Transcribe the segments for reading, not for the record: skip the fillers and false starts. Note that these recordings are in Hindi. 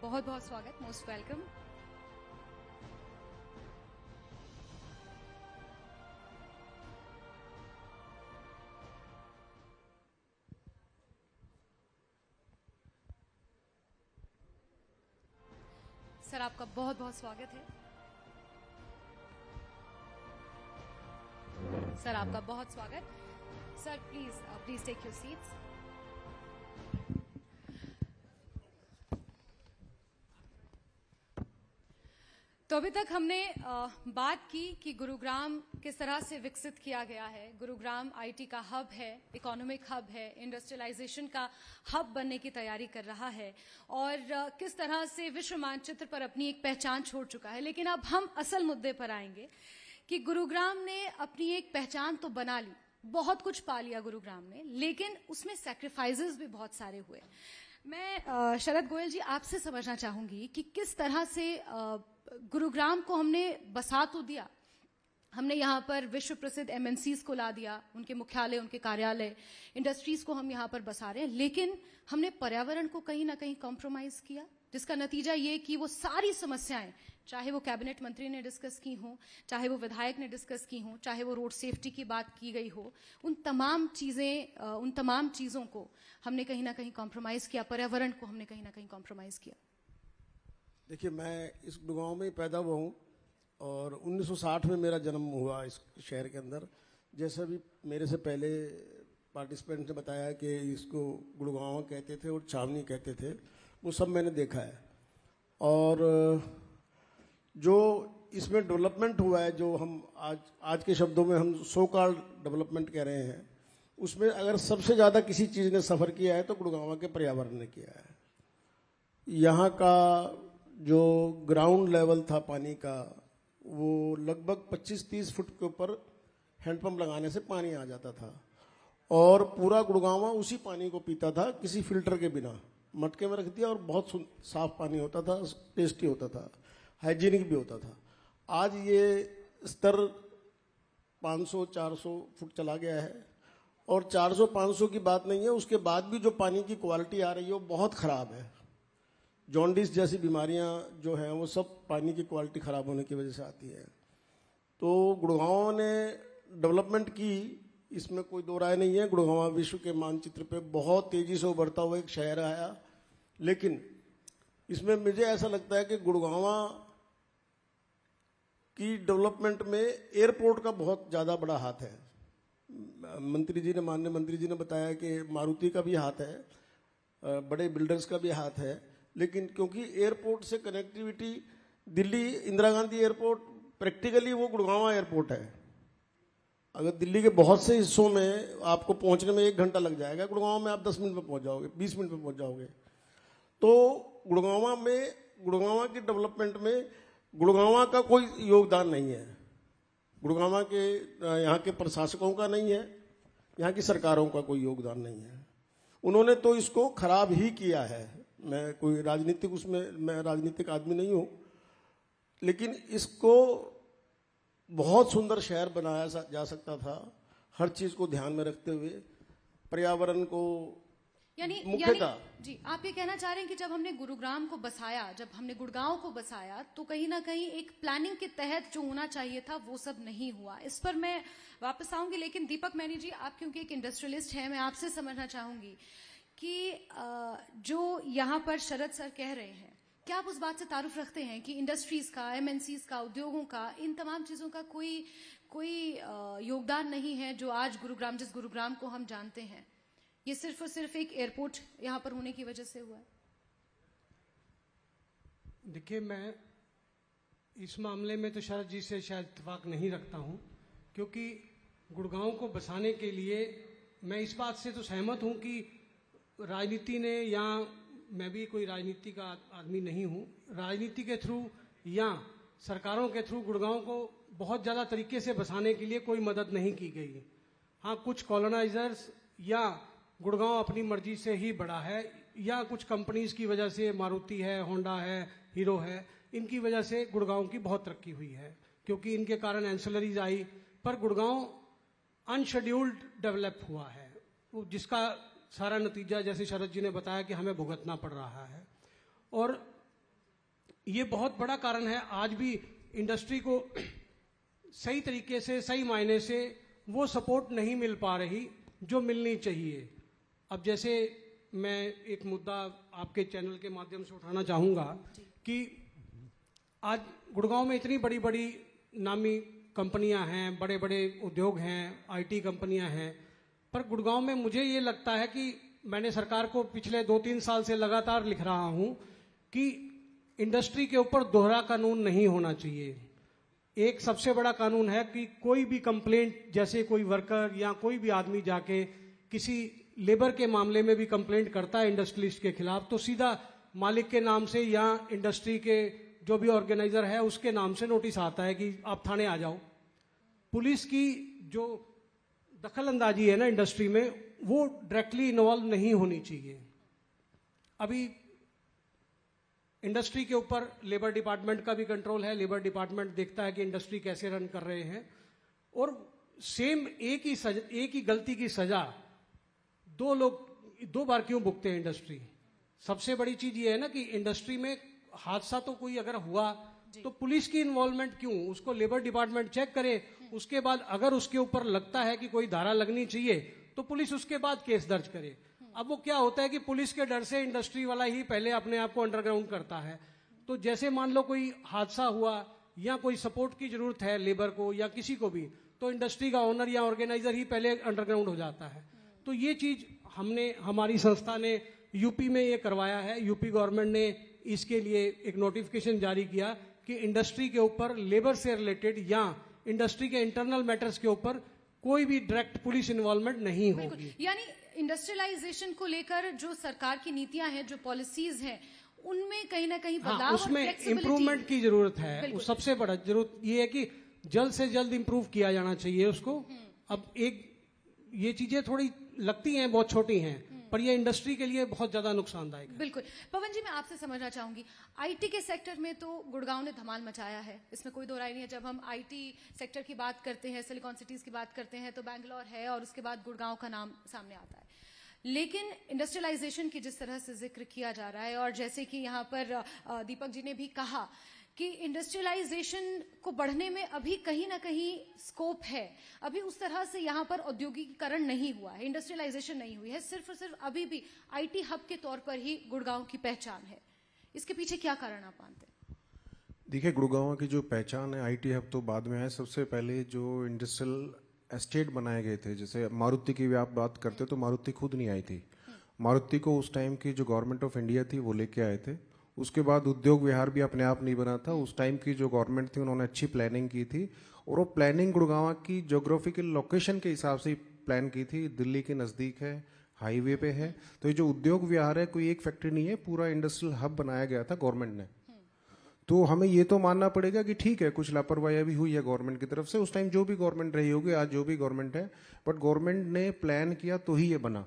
बहुत बहुत स्वागत, मोस्ट वेलकम। सर आपका बहुत बहुत स्वागत है। सर आपका बहुत स्वागत। Sir please take your seats. तो अभी तक हमने बात की कि गुरुग्राम किस तरह से विकसित किया गया है। गुरुग्राम आईटी का हब है, इकोनॉमिक हब है, इंडस्ट्रियलाइजेशन का हब बनने की तैयारी कर रहा है और किस तरह से विश्व मानचित्र पर अपनी एक पहचान छोड़ चुका है। लेकिन अब हम असल मुद्दे पर आएंगे कि गुरुग्राम ने अपनी एक पहचान तो बना ली, बहुत कुछ पा लिया गुरुग्राम ने, लेकिन उसमें सैक्रिफाइसेस भी बहुत सारे हुए। मैं शरद गोयल जी आपसे समझना चाहूंगी कि किस तरह से गुरुग्राम को हमने बसा तो दिया, हमने यहाँ पर विश्व प्रसिद्ध एमएनसीज को ला दिया, उनके मुख्यालय, उनके कार्यालय, इंडस्ट्रीज को हम यहाँ पर बसा रहे हैं, लेकिन हमने पर्यावरण को कहीं ना कहीं कॉम्प्रोमाइज किया, जिसका नतीजा ये कि वो सारी समस्याएं, चाहे वो कैबिनेट मंत्री ने डिस्कस की हो, चाहे वो विधायक ने डिस्कस की हो, चाहे वो रोड सेफ्टी की बात की गई हो, उन तमाम चीजों को हमने कहीं ना कहीं कॉम्प्रोमाइज किया, पर्यावरण को हमने कहीं ना कहीं कॉम्प्रोमाइज किया। देखिए, मैं इस गुड़गांव में ही पैदा हुआ हूँ और 1960 में मेरा जन्म हुआ इस शहर के अंदर। जैसा भी मेरे से पहले पार्टिसिपेंट ने बताया कि इसको गुड़गांव कहते थे और छावनी कहते थे, वो सब मैंने देखा है। और जो इसमें डेवलपमेंट हुआ है, जो हम आज के शब्दों में हम सो कॉल्ड डेवलपमेंट कह रहे हैं, उसमें अगर सबसे ज़्यादा किसी चीज़ ने सफ़र किया है तो गुड़गांव के पर्यावरण ने किया है। यहाँ का जो ग्राउंड लेवल था पानी का, वो लगभग 25-30 फुट के ऊपर हैंडपंप लगाने से पानी आ जाता था और पूरा गुड़गांव उसी पानी को पीता था, किसी फिल्टर के बिना। मटके में रख दिया और बहुत साफ पानी होता था, टेस्टी होता था, हाइजीनिक भी होता था। आज ये स्तर 500-400 फुट चला गया है और 400-500 की बात नहीं है, उसके बाद भी जो पानी की क्वालिटी आ रही है वो बहुत ख़राब है। जॉन्डिस जैसी बीमारियां जो हैं वो सब पानी की क्वालिटी ख़राब होने की वजह से आती है। तो गुड़गांव ने डेवलपमेंट की, इसमें कोई दो राय नहीं है। गुड़गांव विश्व के मानचित्र पे बहुत तेज़ी से उभरता हुआ एक शहर आया, लेकिन इसमें मुझे ऐसा लगता है कि गुड़गांव की डेवलपमेंट में एयरपोर्ट का बहुत ज़्यादा बड़ा हाथ है। माननीय मंत्री जी ने बताया कि मारुति का भी हाथ है, बड़े बिल्डर्स का भी हाथ है, लेकिन क्योंकि एयरपोर्ट से connectivity, Delhi Indira Gandhi airport practically वो गुड़गांव एयरपोर्ट है। अगर दिल्ली के बहुत से हिस्सों में आपको पहुंचने में 1 घंटा लग जाएगा, गुड़गांव में आप 10 मिनट में पहुंच जाओगे, 20 मिनट में पहुंच जाओगे। तो गुड़गांव की डेवलपमेंट में गुड़गांव का कोई योगदान नहीं है, गुड़गांव के यहाँ के प्रशासकों का नहीं है, यहाँ की सरकारों का कोई योगदान नहीं है। उन्होंने तो इसको खराब ही किया है। मैं राजनीतिक आदमी नहीं हूँ, लेकिन इसको बहुत सुंदर शहर बनाया जा सकता था, हर चीज को ध्यान में रखते हुए, पर्यावरण को मुख्यतः। जी, आप ये कहना चाह रहे हैं कि जब हमने गुरुग्राम को बसाया, जब हमने गुड़गांव को बसाया, तो कहीं ना कहीं एक प्लानिंग के तहत जो होना चाहिए था वो सब नहीं हुआ। इस पर मैं वापस आऊंगी, लेकिन दीपक मैनी जी, आप क्योंकि एक इंडस्ट्रियलिस्ट हैं, मैं आपसे समझना चाहूंगी कि जो यहाँ पर शरद सर कह रहे हैं, क्या आप उस बात से तारुफ रखते हैं कि इंडस्ट्रीज का, एमएनसीज का, उद्योगों का, इन तमाम चीजों का कोई योगदान नहीं है जो आज जिस गुरुग्राम को हम जानते हैं, ये सिर्फ और सिर्फ एक एयरपोर्ट यहाँ पर होने की वजह से हुआ है? देखिए, मैं इस मामले में तो शरद जी से शायद इत्तेफाक नहीं रखता हूँ, क्योंकि गुड़गांव को बसाने के लिए मैं इस बात से तो सहमत हूँ कि राजनीति ने, या मैं भी कोई राजनीति का आदमी नहीं हूँ, राजनीति के थ्रू या सरकारों के थ्रू गुड़गांव को बहुत ज़्यादा तरीके से बसाने के लिए कोई मदद नहीं की गई। हाँ, कुछ कॉलोनाइजर्स या गुड़गांव अपनी मर्जी से ही बढ़ा है, या कुछ कंपनीज की वजह से, मारुति है, होंडा है, हीरो है, इनकी वजह से गुड़गांव की बहुत तरक्की हुई है, क्योंकि इनके कारण एंसिलरीज आई। पर गुड़गांव अनशेड्यूल्ड डेवलप हुआ है, जिसका सारा नतीजा, जैसे शरद जी ने बताया, कि हमें भुगतना पड़ रहा है। और ये बहुत बड़ा कारण है। आज भी इंडस्ट्री को सही तरीके से, सही मायने से वो सपोर्ट नहीं मिल पा रही जो मिलनी चाहिए। अब जैसे मैं एक मुद्दा आपके चैनल के माध्यम से उठाना चाहूँगा कि आज गुड़गांव में इतनी बड़ी बड़ी नामी कंपनियां हैं, बड़े बड़े उद्योग हैं, आईटी कंपनियां हैं, पर गुड़गांव में मुझे ये लगता है कि मैंने सरकार को पिछले 2-3 साल से लगातार लिख रहा हूं कि इंडस्ट्री के ऊपर दोहरा कानून नहीं होना चाहिए। एक सबसे बड़ा कानून है कि कोई भी कंप्लेंट, जैसे कोई वर्कर या कोई भी आदमी जाके किसी लेबर के मामले में भी कंप्लेंट करता है इंडस्ट्रियलिस्ट के खिलाफ, तो सीधा मालिक के नाम से या इंडस्ट्री के जो भी ऑर्गेनाइजर है उसके नाम से नोटिस आता है कि आप थाने आ जाओ। पुलिस की जो दखल अंदाजी है ना इंडस्ट्री में, वो डायरेक्टली इन्वॉल्व नहीं होनी चाहिए। अभी इंडस्ट्री के ऊपर लेबर डिपार्टमेंट का भी कंट्रोल है। लेबर डिपार्टमेंट देखता है कि इंडस्ट्री कैसे रन कर रहे हैं, और सेम एक ही गलती की सजा दो बार क्यों भुगते हैं इंडस्ट्री। सबसे बड़ी चीज ये है ना कि इंडस्ट्री में हादसा तो कोई अगर हुआ तो पुलिस की इन्वॉल्वमेंट क्यों, उसको लेबर डिपार्टमेंट चेक करे, उसके बाद अगर उसके ऊपर लगता है कि कोई धारा लगनी चाहिए तो पुलिस उसके बाद केस दर्ज करे। अब वो क्या होता है कि पुलिस के डर से इंडस्ट्री वाला ही पहले अपने आप को अंडरग्राउंड करता है। तो जैसे मान लो कोई हादसा हुआ या कोई सपोर्ट की जरूरत है लेबर को या किसी को भी, तो इंडस्ट्री का ओनर या ऑर्गेनाइजर ही पहले अंडरग्राउंड हो जाता है। तो ये चीज हमारी संस्था ने यूपी में ये करवाया है। यूपी गवर्नमेंट ने इसके लिए एक नोटिफिकेशन जारी किया कि इंडस्ट्री के ऊपर लेबर से रिलेटेड या इंडस्ट्री के इंटरनल मैटर्स के ऊपर कोई भी डायरेक्ट पुलिस इन्वॉल्वमेंट नहीं होगी। यानी इंडस्ट्रियलाइजेशन को लेकर जो सरकार की नीतियां हैं, जो पॉलिसीज हैं, उनमें कहीं ना कहीं बदलाव, उसमें इम्प्रूवमेंट की जरूरत है। उस सबसे बड़ा जरूरत ये है कि जल्द से जल्द इम्प्रूव किया जाना चाहिए उसको। अब ये चीजें थोड़ी लगती हैं बहुत छोटी हैं, पर ये इंडस्ट्री के लिए बहुत ज्यादा नुकसानदायक है। बिल्कुल। पवन जी, मैं आपसे समझना चाहूंगी, आईटी के सेक्टर में तो गुड़गांव ने धमाल मचाया है, इसमें कोई दो राय नहीं है। जब हम आईटी सेक्टर की बात करते हैं, सिलिकॉन सिटीज की बात करते हैं, तो बैंगलोर है और उसके बाद गुड़गांव का नाम सामने आता है। लेकिन इंडस्ट्रियलाइजेशन की जिस तरह से जिक्र किया जा रहा है, और जैसे कि यहाँ पर दीपक जी ने भी कहा कि इंडस्ट्रियलाइजेशन को बढ़ने में अभी कहीं ना कहीं स्कोप है, अभी उस तरह से यहाँ पर औद्योगिकीकरण नहीं हुआ है, इंडस्ट्रियलाइजेशन नहीं हुई है, सिर्फ और सिर्फ अभी भी आईटी हब के तौर पर ही गुड़गांव की पहचान है। इसके पीछे क्या कारण आप मानते हैं? देखिए, गुड़गांव की जो पहचान है, आईटी हब तो बाद में है। सबसे पहले जो इंडस्ट्रियल एस्टेट बनाए गए थे, जैसे मारुति की भी आप बात करते हो तो मारुति खुद नहीं आई थी। मारुति को उस टाइम की जो गवर्नमेंट ऑफ इंडिया थी वो लेके आए थे। उसके बाद उद्योग विहार भी अपने आप नहीं बना था। उस टाइम की जो गवर्नमेंट थी उन्होंने अच्छी प्लानिंग की थी, और वो प्लानिंग गुड़गांव की ज्योग्राफिकल लोकेशन के हिसाब से प्लान की थी। दिल्ली के नज़दीक है, हाईवे पे है, तो ये जो उद्योग विहार है कोई एक फैक्ट्री नहीं है, पूरा इंडस्ट्रियल हब बनाया गया था गवर्नमेंट ने। तो हमें ये तो मानना पड़ेगा कि ठीक है, कुछ लापरवाही भी हुई है गवर्नमेंट की तरफ से। उस टाइम जो भी गवर्नमेंट रही होगी, आज जो भी गवर्नमेंट है, बट गवर्नमेंट ने प्लान किया तो ही ये बना।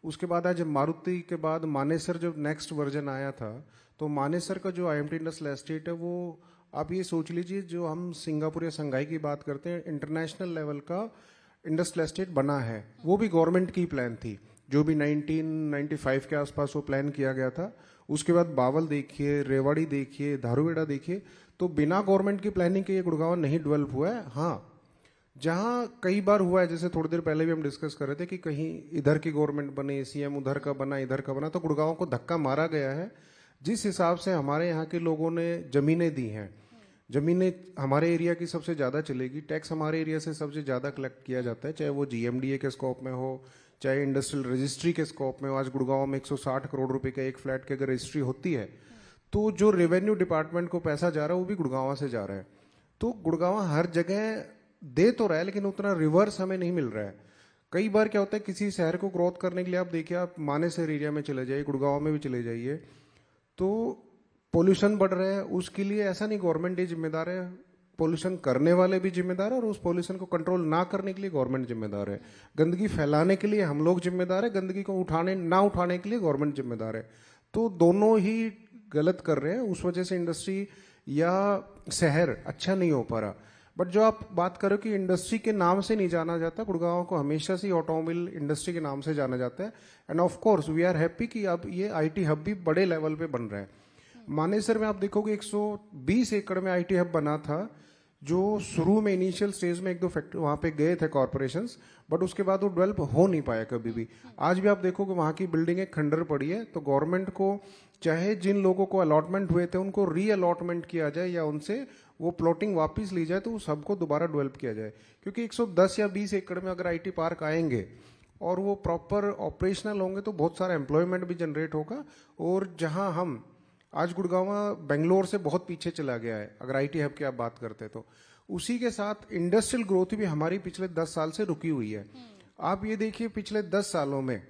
उसके बाद आज मारुति के बाद मानेसर जो नेक्स्ट वर्जन आया था, तो मानेसर का जो आईएमटी इंडस्ट्रियल एस्टेट है, वो आप ये सोच लीजिए, जो हम सिंगापुर या संघाई की बात करते हैं, इंटरनेशनल लेवल का इंडस्ट्रियल एस्टेट बना है। वो भी गवर्नमेंट की प्लान थी, जो भी 1995 के आसपास वो प्लान किया गया था। उसके बाद बावल देखिए, रेवाड़ी देखिए, धारूहेड़ा देखिए, तो बिना गवर्नमेंट की प्लानिंग के ये गुड़गांव नहीं डेवलप हुआ है। हाँ, जहाँ कई बार हुआ है, जैसे थोड़ी देर पहले भी हम डिस्कस कर रहे थे कि कहीं इधर की गवर्नमेंट बनी, सीएम उधर का बना, इधर का बना, तो गुड़गांव को धक्का मारा गया है। जिस हिसाब से हमारे यहाँ के लोगों ने जमीनें दी हैं, जमीनें हमारे एरिया की सबसे ज़्यादा चलेगी, टैक्स हमारे एरिया से सबसे ज़्यादा कलेक्ट किया जाता है, चाहे वो जीएमडीए के स्कोप में हो, चाहे इंडस्ट्रियल रजिस्ट्री के स्कोप में हो। आज गुड़गांव में 160 करोड़ रुपए का एक फ्लैट की अगर रजिस्ट्री होती है, तो जो रेवेन्यू डिपार्टमेंट को पैसा जा रहा है वो भी गुड़गांव से जा रहा है। तो गुड़गांव हर जगह दे तो रहा है, लेकिन उतना रिवर्स हमें नहीं मिल रहा है। कई बार क्या होता है, किसी शहर को ग्रोथ करने के लिए आप देखिए, आप मानेसर एरिया में चले जाइए, गुड़गांव में भी चले जाइए, तो पोल्यूशन बढ़ रहा है। उसके लिए ऐसा नहीं गवर्नमेंट ही जिम्मेदार है, पोल्यूशन करने वाले भी जिम्मेदार है, और उस पोल्यूशन को कंट्रोल ना करने के लिए गवर्नमेंट जिम्मेदार है। गंदगी फैलाने के लिए हम लोग जिम्मेदार है, गंदगी को ना उठाने के लिए गवर्नमेंट जिम्मेदार है। तो दोनों ही गलत कर रहे हैं, उस वजह से इंडस्ट्री या शहर अच्छा नहीं हो पा रहा। बट जो आप बात करो कि इंडस्ट्री के नाम से नहीं जाना जाता, गुड़गांव को हमेशा से ऑटोमोबाइल इंडस्ट्री के नाम से जाना जाता है। And of course we are happy कि अब ये आईटी हब भी बड़े लेवल पे बन रहा है। मानेसर में आप देखोगे 120 एकड़ में आईटी हब बना था, जो शुरू में इनिशियल स्टेज में एक दो फैक्ट्री वहां पे गए थे कॉर्पोरेशंस, बट उसके बाद वो डेवलप हो नहीं पाया कभी भी। आज भी आप देखोगे वहां की बिल्डिंग एक खंडर पड़ी है, तो गवर्नमेंट को चाहे जिन लोगों को अलॉटमेंट हुए थे उनको री अलॉटमेंट किया जाए या उनसे वो प्लॉटिंग वापस ली जाए, तो उस हब को दोबारा डेवलप किया जाए। क्योंकि 110 या 20 एकड़ में अगर आईटी पार्क आएंगे और वो प्रॉपर ऑपरेशनल होंगे तो बहुत सारा एम्प्लॉयमेंट भी जनरेट होगा। और जहां हम आज गुड़गांव बेंगलोर से बहुत पीछे चला गया है अगर आईटी हब की आप बात करते हैं, तो उसी के साथ इंडस्ट्रियल ग्रोथ भी हमारी पिछले 10 साल से रुकी हुई है। आप ये देखिए पिछले 10 सालों में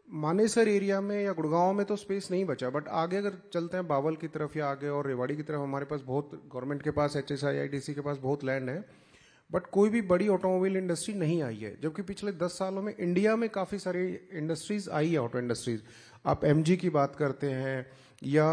मानेसर एरिया में या गुड़गांव में तो स्पेस नहीं बचा, बट आगे अगर चलते हैं बावल की तरफ या आगे और रेवाड़ी की तरफ, हमारे पास बहुत, गवर्नमेंट के पास HSIIDC के पास बहुत लैंड है, बट कोई भी बड़ी ऑटोमोबाइल इंडस्ट्री नहीं आई है। जबकि पिछले 10 सालों में इंडिया में काफ़ी सारी इंडस्ट्रीज आई है, ऑटो इंडस्ट्रीज। आप MG की बात करते हैं या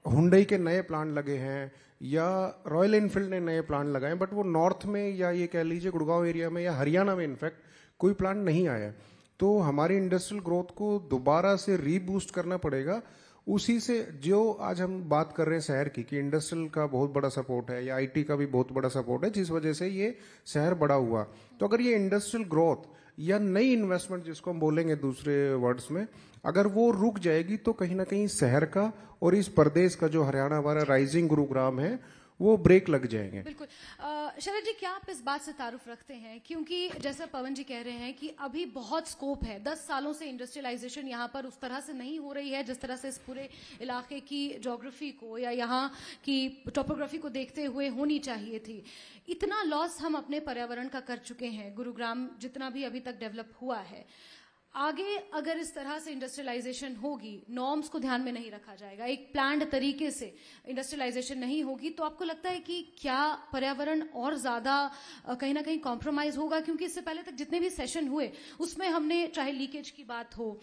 हुंडई के नए प्लांट लगे हैं या रॉयल एनफील्ड ने नए प्लांट लगाए, बट वो नॉर्थ में या ये कह लीजिए गुड़गांव एरिया में या हरियाणा में इनफैक्ट कोई प्लांट नहीं आया। तो हमारी इंडस्ट्रियल ग्रोथ को दोबारा से रीबूस्ट करना पड़ेगा। उसी से जो आज हम बात कर रहे हैं शहर की कि इंडस्ट्रियल का बहुत बड़ा सपोर्ट है या IT का भी बहुत बड़ा सपोर्ट है, जिस वजह से ये शहर बड़ा हुआ। तो अगर ये इंडस्ट्रियल ग्रोथ या नई इन्वेस्टमेंट जिसको हम बोलेंगे दूसरे वर्ड्स में, अगर वो रुक जाएगी तो कहीं ना कहीं शहर का और इस प्रदेश का जो हरियाणा हमारा राइजिंग गुरुग्राम है वो ब्रेक लग जाएंगे। बिल्कुल। शरद जी, क्या आप इस बात से तारुफ रखते हैं, क्योंकि जैसा पवन जी कह रहे हैं कि अभी बहुत स्कोप है, 10 सालों से इंडस्ट्रियलाइजेशन यहाँ पर उस तरह से नहीं हो रही है जिस तरह से इस पूरे इलाके की ज्योग्राफी को या यहाँ की टोपोग्राफी को देखते हुए होनी चाहिए थी। इतना लॉस हम अपने पर्यावरण का कर चुके हैं, गुरुग्राम जितना भी अभी तक डेवलप हुआ है। आगे अगर इस तरह से इंडस्ट्रियलाइजेशन होगी, नॉर्म्स को ध्यान में नहीं रखा जाएगा, एक प्लान्ड तरीके से इंडस्ट्रियलाइजेशन नहीं होगी, तो आपको लगता है कि क्या पर्यावरण और ज्यादा कहीं ना कहीं कॉम्प्रोमाइज होगा? क्योंकि इससे पहले तक जितने भी सेशन हुए उसमें हमने, चाहे लीकेज की बात हो,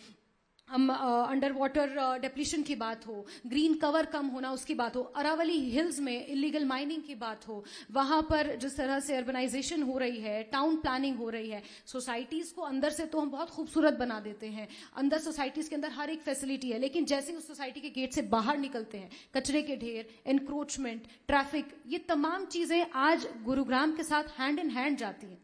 हम अंडर वाटर डेप्लीशन की बात हो, ग्रीन कवर कम होना उसकी बात हो, अरावली हिल्स में इलीगल माइनिंग की बात हो, वहां पर जिस तरह से अर्बनाइजेशन हो रही है, टाउन प्लानिंग हो रही है, सोसाइटीज को अंदर से तो हम बहुत खूबसूरत बना देते हैं, अंदर सोसाइटीज के अंदर हर एक फैसिलिटी है, लेकिन जैसे उस सोसाइटी के गेट से बाहर निकलते हैं, कचरे के ढेर, एनक्रोचमेंट, ट्रैफिक, ये तमाम चीजें आज गुरुग्राम के साथ हैंड इन हैंड जाती हैं।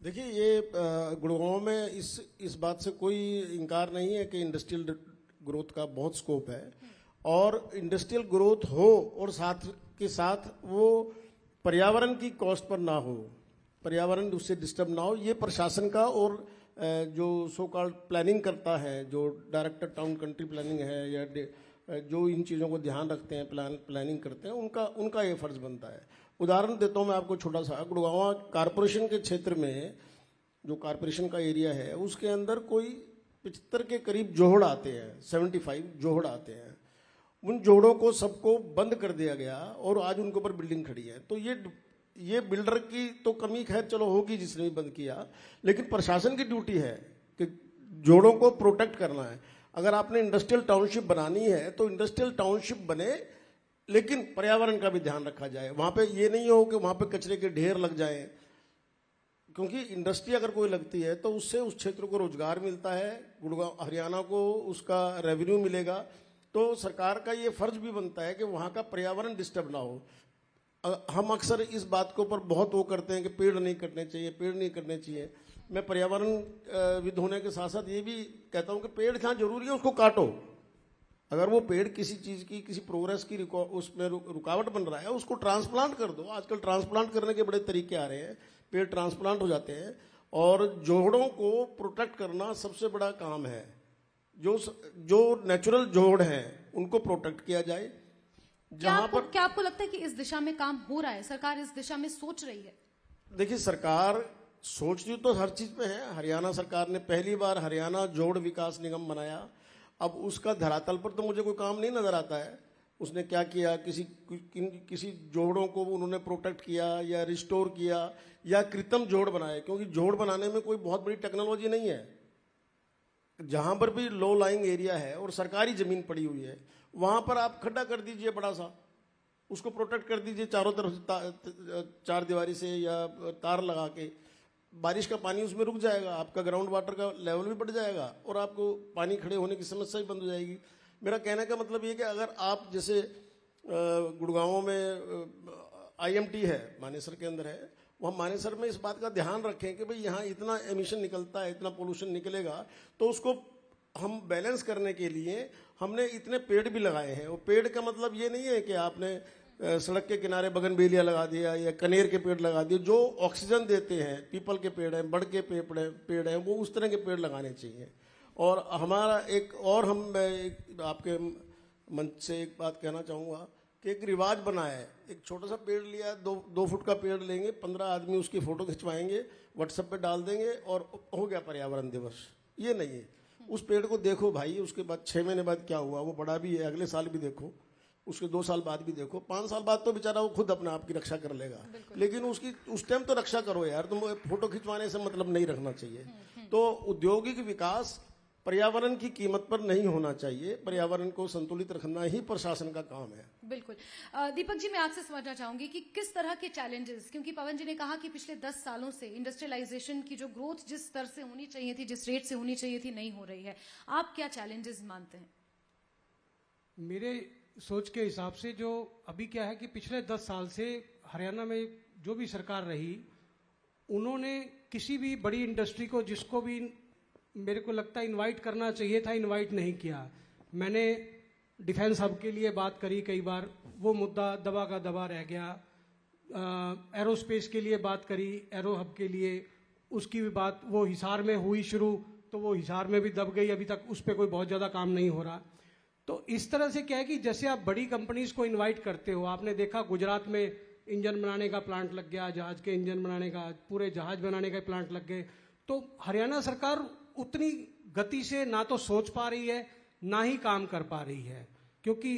देखिए, ये गुड़गांव में इस बात से कोई इनकार नहीं है कि इंडस्ट्रियल ग्रोथ का बहुत स्कोप है, और इंडस्ट्रियल ग्रोथ हो और साथ के साथ वो पर्यावरण की कॉस्ट पर ना हो, पर्यावरण उससे डिस्टर्ब ना हो। ये प्रशासन का और जो सो कॉल्ड प्लानिंग करता है, जो डायरेक्टर टाउन कंट्री प्लानिंग है या जो इन चीज़ों को ध्यान रखते हैं, प्लानिंग करते हैं, उनका ये फर्ज बनता है। उदाहरण देता हूँ मैं आपको छोटा सा। गुड़गांव कारपोरेशन के क्षेत्र में, जो कारपोरेशन का एरिया है, उसके अंदर कोई 75 के करीब जोहड़ आते हैं, 75 जोहड़ आते हैं। उन जोड़ों को सबको बंद कर दिया गया और आज उनके ऊपर बिल्डिंग खड़ी है। तो ये बिल्डर की तो कमी खैर चलो होगी जिसने भी बंद किया, लेकिन प्रशासन की ड्यूटी है कि जोड़ों को प्रोटेक्ट करना है। अगर आपने इंडस्ट्रियल टाउनशिप बनानी है तो इंडस्ट्रियल टाउनशिप बने, लेकिन पर्यावरण का भी ध्यान रखा जाए। वहां पे ये नहीं हो कि वहां पे कचरे के ढेर लग जाए, क्योंकि इंडस्ट्री अगर कोई लगती है तो उससे उस क्षेत्र को रोजगार मिलता है, गुड़गांव हरियाणा को उसका रेवेन्यू मिलेगा। तो सरकार का ये फर्ज भी बनता है कि वहां का पर्यावरण डिस्टर्ब ना हो। हम अक्सर इस बात के ऊपर बहुत वो करते हैं कि पेड़ नहीं कटने चाहिए, पेड़ नहीं कटने चाहिए। मैं पर्यावरण विद होने के साथ साथ ये भी कहता हूं कि पेड़ जहां जरूरी है उसको काटो। अगर वो पेड़ किसी चीज की, किसी प्रोग्रेस की उसमें रुकावट बन रहा है, उसको ट्रांसप्लांट कर दो। आजकल ट्रांसप्लांट करने के बड़े तरीके आ रहे हैं, पेड़ ट्रांसप्लांट हो जाते हैं। और जोड़ों को प्रोटेक्ट करना सबसे बड़ा काम है। जो नेचुरल जोड़ हैं उनको प्रोटेक्ट किया जाए। क्या आपको लगता है कि इस दिशा में काम हो रहा है? सरकार इस दिशा में सोच रही है? देखिए, सरकार सोचती तो हर चीज पे है। हरियाणा सरकार ने पहली बार हरियाणा जोड़ विकास निगम बनाया। अब उसका धरातल पर तो मुझे कोई काम नहीं नजर आता है। उसने क्या किया, किसी जोड़ों को उन्होंने प्रोटेक्ट किया या रिस्टोर किया या कृत्रिम जोड़ बनाए, क्योंकि जोड़ बनाने में कोई बहुत बड़ी टेक्नोलॉजी नहीं है। जहां पर भी लो लाइंग एरिया है और सरकारी जमीन पड़ी हुई है, वहां पर आप खड्डा कर दीजिए बड़ा सा, उसको प्रोटेक्ट कर दीजिए चारों तरफ चार दीवारी से या तार लगा के। बारिश का पानी उसमें रुक जाएगा, आपका ग्राउंड वाटर का लेवल भी बढ़ जाएगा और आपको पानी खड़े होने की समस्या भी बंद हो जाएगी। मेरा कहने का मतलब ये कि अगर आप जैसे गुड़गांव में IMT है, मानेसर के अंदर है, वहाँ मानेसर में इस बात का ध्यान रखें कि भाई यहाँ इतना एमिशन निकलता है, इतना पोल्यूशन निकलेगा, तो उसको हम बैलेंस करने के लिए हमने इतने पेड़ भी लगाए हैं। और पेड़ का मतलब ये नहीं है कि आपने सड़क के किनारे बगनबेलिया लगा दिया या कनेर के पेड़ लगा दिए। जो ऑक्सीजन देते हैं, पीपल के पेड़ हैं, बड़ के पेड़ हैं, वो उस तरह के पेड़ लगाने चाहिए। और हमारा एक और आपके मंच से एक बात कहना चाहूँगा कि एक रिवाज बना है, एक छोटा सा पेड़ लिया, 2 फुट का पेड़ लेंगे, 15 आदमी उसकी फोटो खिंचवाएंगे, व्हाट्सएप पे डाल देंगे और हो गया पर्यावरण दिवस। ये नहीं है। उस पेड़ को देखो भाई, उसके बाद 6 महीने बाद क्या हुआ, वो बड़ा भी है, अगले साल भी देखो, उसके 2 साल बाद भी देखो, 5 साल बाद तो बेचारा वो खुद अपने आप की रक्षा कर लेगा, लेकिन उसकी उस टाइम तो रक्षा करो यार। तुम फोटो खिंचवाने से मतलब नहीं रखना चाहिए। तो औद्योगिक विकास पर्यावरण की कीमत पर नहीं होना चाहिए। पर्यावरण को संतुलित रखना ही प्रशासन का काम है। बिल्कुल। दीपक जी, मैं आपसे समझना चाहूंगी कि किस तरह के चैलेंजेस, क्योंकि पवन जी ने कहा कि पिछले 10 सालों से इंडस्ट्रियलाइजेशन की जो ग्रोथ जिस स्तर से होनी चाहिए थी, जिस रेट से होनी चाहिए थी, नहीं हो रही है। आप क्या चैलेंजेस मानते हैं? मेरे सोच के हिसाब से जो अभी क्या है कि पिछले 10 साल से हरियाणा में जो भी सरकार रही, उन्होंने किसी भी बड़ी इंडस्ट्री को, जिसको भी मेरे को लगता है इनवाइट करना चाहिए था, इनवाइट नहीं किया। मैंने डिफेंस हब के लिए बात करी कई बार, वो मुद्दा दबा का दबा रह गया। एरोस्पेस के लिए बात करी, एरो हब के लिए, उसकी भी बात वो हिसार में हुई शुरू, तो वो हिसार में भी दब गई, अभी तक उस पर कोई बहुत ज़्यादा काम नहीं हो रहा। तो इस तरह से क्या है कि जैसे आप बड़ी कंपनीज को इन्वाइट करते हो, आपने देखा गुजरात में इंजन बनाने का प्लांट लग गया, जहाज के इंजन बनाने का, पूरे जहाज बनाने का प्लांट लग गए। तो हरियाणा सरकार उतनी गति से ना तो सोच पा रही है, ना ही काम कर पा रही है। क्योंकि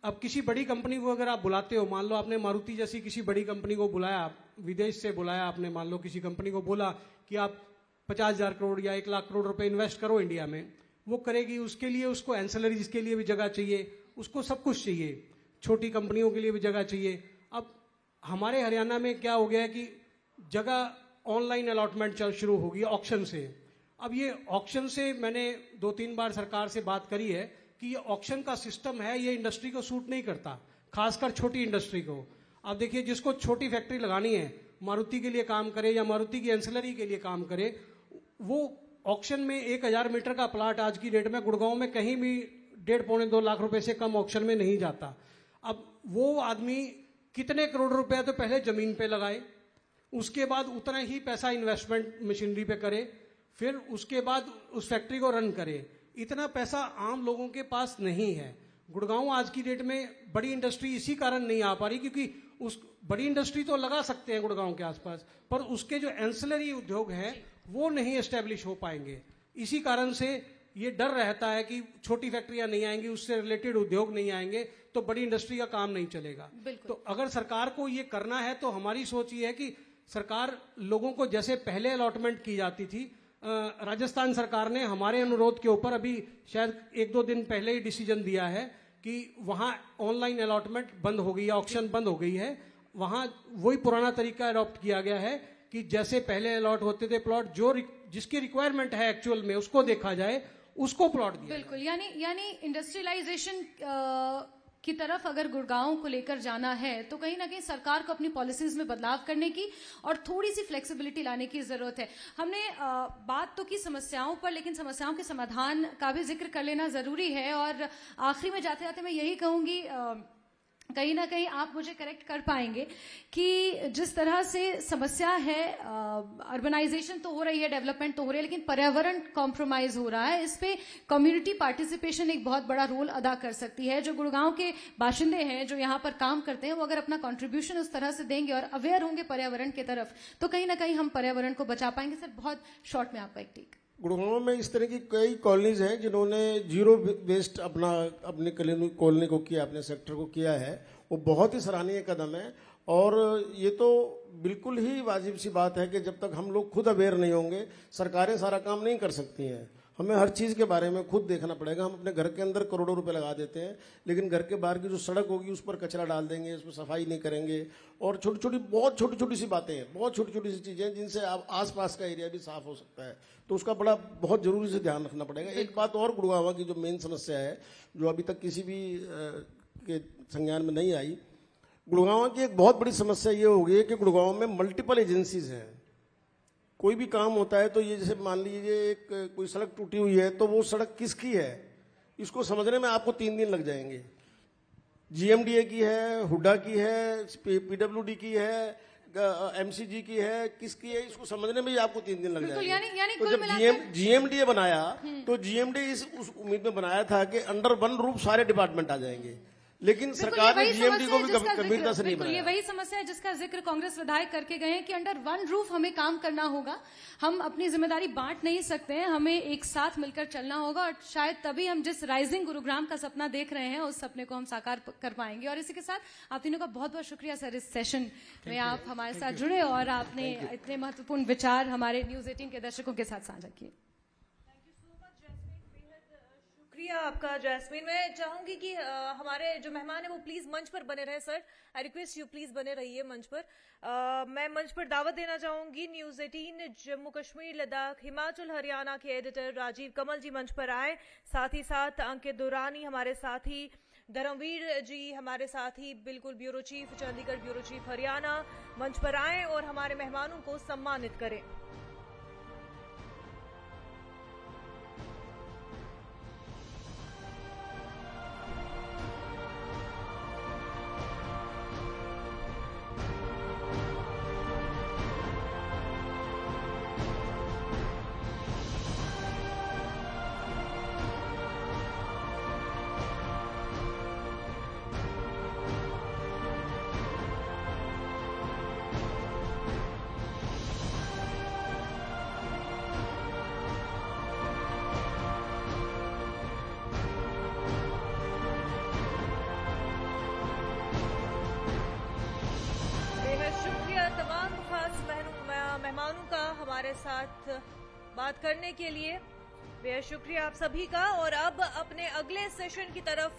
अब किसी बड़ी कंपनी को अगर आप बुलाते हो, मान लो आपने मारुति जैसी किसी बड़ी कंपनी को बुलाया, विदेश से बुलाया आपने, मान लो किसी कंपनी को बोला कि आप 50,000 करोड़ या 1 लाख करोड़ रुपए इन्वेस्ट करो इंडिया में, वो करेगी। उसके लिए उसको एंसेलरीज के लिए भी जगह चाहिए, उसको सब कुछ चाहिए, छोटी कंपनियों के लिए भी जगह चाहिए। अब हमारे हरियाणा में क्या हो गया है कि जगह ऑनलाइन अलॉटमेंट चल शुरू होगी ऑक्शन से। अब ये ऑक्शन से मैंने 2-3 बार सरकार से बात करी है कि ये ऑक्शन का सिस्टम है, ये इंडस्ट्री को सूट नहीं करता, खासकर छोटी इंडस्ट्री को। अब देखिए, जिसको छोटी फैक्ट्री लगानी है, मारुति के लिए काम करे या मारुति की एंसिलरी के लिए काम करे, वो ऑक्शन में 1,000 मीटर का प्लाट आज की डेट में गुड़गांव में कहीं भी 1.5-2 लाख रुपए से कम ऑक्शन में नहीं जाता। अब वो आदमी कितने करोड़ रुपया तो पहले जमीन पे लगाए, उसके बाद उतना ही पैसा इन्वेस्टमेंट मशीनरी पे करे, फिर उसके बाद उस फैक्ट्री को रन करे। इतना पैसा आम लोगों के पास नहीं है। गुड़गांव आज की डेट में बड़ी इंडस्ट्री इसी कारण नहीं आ पा रही, क्योंकि उस बड़ी इंडस्ट्री तो लगा सकते हैं गुड़गांव के आसपास, पर उसके जो एंसिलरी उद्योग हैं वो नहीं एस्टेब्लिश हो पाएंगे। इसी कारण से ये डर रहता है कि छोटी फैक्ट्रियां नहीं आएंगी, उससे रिलेटेड उद्योग नहीं आएंगे, तो बड़ी इंडस्ट्री का काम नहीं चलेगा। तो अगर सरकार को ये करना है तो हमारी सोच ये है कि सरकार लोगों को जैसे पहले अलॉटमेंट की जाती थी, राजस्थान सरकार ने हमारे अनुरोध के ऊपर अभी शायद 1-2 दिन पहले ही डिसीजन दिया है कि वहां ऑनलाइन अलॉटमेंट बंद हो गई है, ऑक्शन बंद हो गई है। वहां वही पुराना तरीका अडॉप्ट किया गया है कि जैसे पहले अलॉट होते थे प्लॉट, जो जिसकी रिक्वायरमेंट है एक्चुअल में उसको देखा जाए, उसको प्लॉट दिया। बिल्कुल, यानी इंडस्ट्रियलाइजेशन की तरफ अगर गुड़गांव को लेकर जाना है तो कहीं ना कहीं सरकार को अपनी पॉलिसीज में बदलाव करने की और थोड़ी सी फ्लेक्सिबिलिटी लाने की जरूरत है। हमने बात तो की समस्याओं पर, लेकिन समस्याओं के समाधान का भी जिक्र कर लेना जरूरी है। और आखिरी में जाते जाते मैं यही कहूंगी, कहीं ना कहीं आप मुझे करेक्ट कर पाएंगे कि जिस तरह से समस्या है, अर्बनाइजेशन तो हो रही है, डेवलपमेंट तो हो रही है, लेकिन पर्यावरण कॉम्प्रोमाइज हो रहा है। इस पे कम्युनिटी पार्टिसिपेशन एक बहुत बड़ा रोल अदा कर सकती है। जो गुड़गांव के बाशिंदे हैं, जो यहाँ पर काम करते हैं, वो अगर अपना कंट्रीब्यूशन उस तरह से देंगे और अवेयर होंगे पर्यावरण की तरफ, तो कहीं ना कहीं हम पर्यावरण को बचा पाएंगे। सर, बहुत शॉर्ट में आपका एक टेक। गुड़गांव में इस तरह की कई कॉलोनीज हैं जिन्होंने जीरो वेस्ट अपनी कॉलोनी को किया, अपने सेक्टर को किया है। वो बहुत ही सराहनीय कदम है। और ये तो बिल्कुल ही वाजिब सी बात है कि जब तक हम लोग खुद अवेयर नहीं होंगे, सरकारें सारा काम नहीं कर सकती हैं। हमें हर चीज़ के बारे में खुद देखना पड़ेगा। हम अपने घर के अंदर करोड़ों रुपए लगा देते हैं, लेकिन घर के बाहर की जो सड़क होगी उस पर कचरा डाल देंगे, उसमें सफाई नहीं करेंगे, और बहुत छोटी छोटी सी बातें हैं, बहुत छोटी छोटी सी चीज़ें जिनसे आप आसपास का एरिया भी साफ हो सकता है। तो उसका बहुत जरूरी से ध्यान रखना पड़ेगा। एक बात और गुड़गांव की जो मेन समस्या है, जो अभी तक किसी भी के संज्ञान में नहीं आई, गुड़गांव की एक बहुत बड़ी समस्या ये हो गई है कि गुड़गांव में मल्टीपल एजेंसीज हैं। कोई भी काम होता है तो ये जैसे मान लीजिए कोई सड़क टूटी हुई है, तो वो सड़क किसकी है इसको समझने में आपको 3 दिन लग जाएंगे। जीएमडीए की है, हुड्डा की है, पीडब्ल्यूडी की है, एमसीजी की है, किसकी है, इसको समझने में ही आपको 3 दिन लग जाएंगे। यानी तो जब जीएमडीए बनाया तो जीएमडीए उस उम्मीद में बनाया था कि अंडर वन रूफ सारे डिपार्टमेंट आ जाएंगे, लेकिन सरकार ने जीएमडी को भी गंभीरता से नहीं बनाया। ये वही समस्या है जिसका जिक्र कांग्रेस विधायक करके गए हैं कि अंडर वन रूफ हमें काम करना होगा। हम अपनी जिम्मेदारी बांट नहीं सकते हैं, हमें एक साथ मिलकर चलना होगा, और शायद तभी हम जिस राइजिंग गुरुग्राम का सपना देख रहे हैं उस सपने को हम साकार कर पाएंगे। और इसी के साथ आप तीनों का बहुत बहुत शुक्रिया सर, इस सेशन में आप हमारे साथ जुड़े और आपने इतने महत्वपूर्ण विचार हमारे न्यूज 18 के दर्शकों के साथ साझा किए। शुक्रिया आपका जैस्मीन। मैं चाहूंगी कि हमारे जो मेहमान है वो प्लीज मंच पर बने रहे। Sir, I request you please बने रहिए मंच पर। मैं मंच पर दावत देना चाहूंगी न्यूज 18 जम्मू कश्मीर, लद्दाख, हिमाचल, हरियाणा के एडिटर राजीव कमल जी मंच पर आए। साथ ही साथ अंकित दुरानी हमारे साथी, धर्मवीर जी हमारे साथी, बिल्कुल bureau chief Chandigarh, bureau chief Haryana मंच पर आए और हमारे मेहमानों को सम्मानित करें। तमाम खास मेहमानों का हमारे साथ बात करने के लिए बेहद शुक्रिया आप सभी का। और अब अपने अगले सेशन की तरफ